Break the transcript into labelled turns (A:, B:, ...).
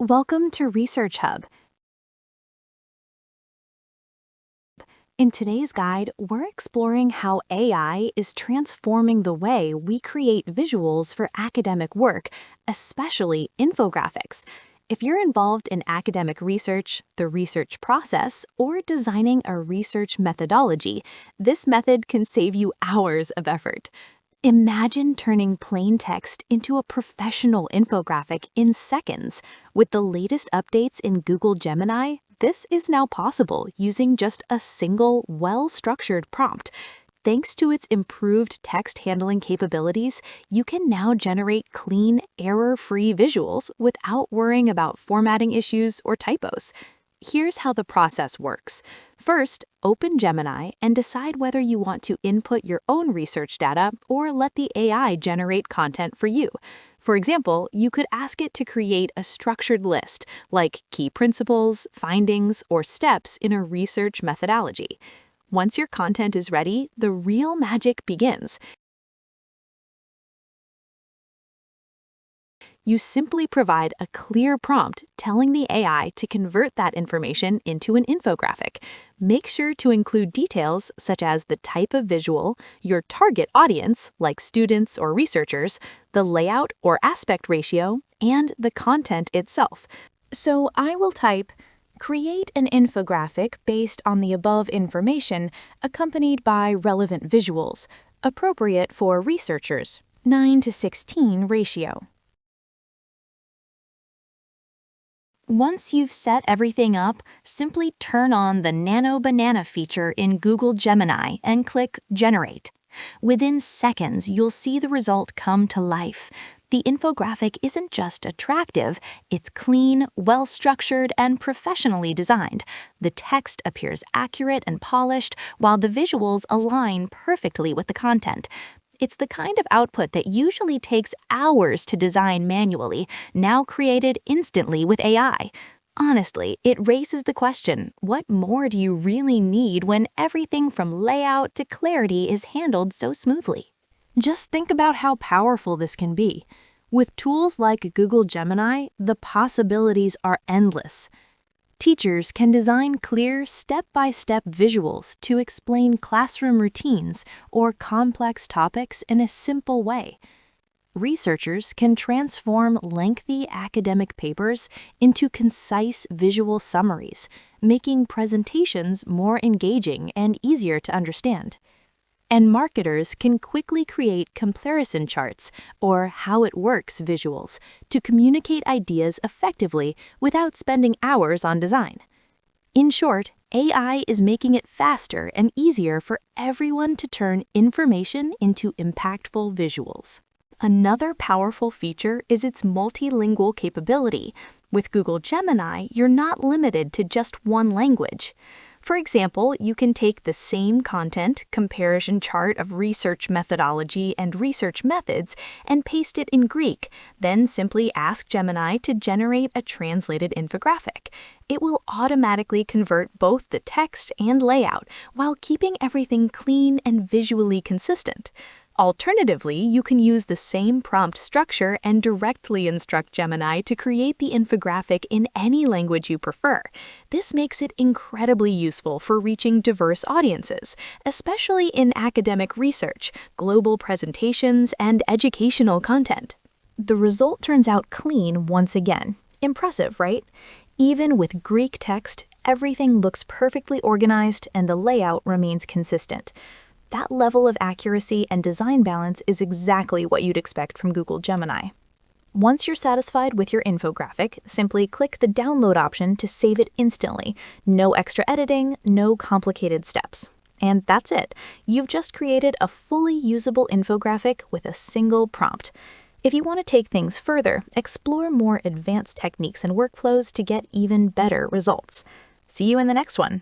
A: Welcome to Research Hub. In today's guide, we're exploring how AI is transforming the way we create visuals for academic work, especially infographics. If you're involved in academic research, the research process, or designing a research methodology, this method can save you hours of effort. Imagine turning plain text into a professional infographic in seconds. With the latest updates in Google Gemini, this is now possible using just a single, well-structured prompt. Thanks to its improved text handling capabilities, you can now generate clean, error-free visuals without worrying about formatting issues or typos. Here's how the process works. First, open Gemini and decide whether you want to input your own research data or let the AI generate content for you. For example, you could ask it to create a structured list, like key principles, findings, or steps in a research methodology. Once your content is ready, the real magic begins. You simply provide a clear prompt telling the AI to convert that information into an infographic. Make sure to include details such as the type of visual, your target audience, like students or researchers, the layout or aspect ratio, and the content itself. So I will type, "Create an infographic based on the above information, accompanied by relevant visuals, appropriate for researchers, 9:16 ratio." Once you've set everything up, simply turn on the Nano Banana feature in Google Gemini and click Generate. Within seconds, you'll see the result come to life. The infographic isn't just attractive, it's clean, well-structured, and professionally designed. The text appears accurate and polished, while the visuals align perfectly with the content. It's the kind of output that usually takes hours to design manually, now created instantly with AI. Honestly, it raises the question, what more do you really need when everything from layout to clarity is handled so smoothly? Just think about how powerful this can be. With tools like Google Gemini, the possibilities are endless. Teachers can design clear, step-by-step visuals to explain classroom routines or complex topics in a simple way. Researchers can transform lengthy academic papers into concise visual summaries, making presentations more engaging and easier to understand. And marketers can quickly create comparison charts or how it works visuals to communicate ideas effectively without spending hours on design. In short, AI is making it faster and easier for everyone to turn information into impactful visuals. Another powerful feature is its multilingual capability. With Google Gemini, you're not limited to just one language. For example, you can take the same content, comparison chart of research methodology and research methods, and paste it in Greek, then simply ask Gemini to generate a translated infographic. It will automatically convert both the text and layout while keeping everything clean and visually consistent. Alternatively, you can use the same prompt structure and directly instruct Gemini to create the infographic in any language you prefer. This makes it incredibly useful for reaching diverse audiences, especially in academic research, global presentations, and educational content. The result turns out clean once again. Impressive, right? Even with Greek text, everything looks perfectly organized and the layout remains consistent. That level of accuracy and design balance is exactly what you'd expect from Google Gemini. Once you're satisfied with your infographic, simply click the download option to save it instantly. No extra editing, no complicated steps. And that's it. You've just created a fully usable infographic with a single prompt. If you want to take things further, explore more advanced techniques and workflows to get even better results. See you in the next one.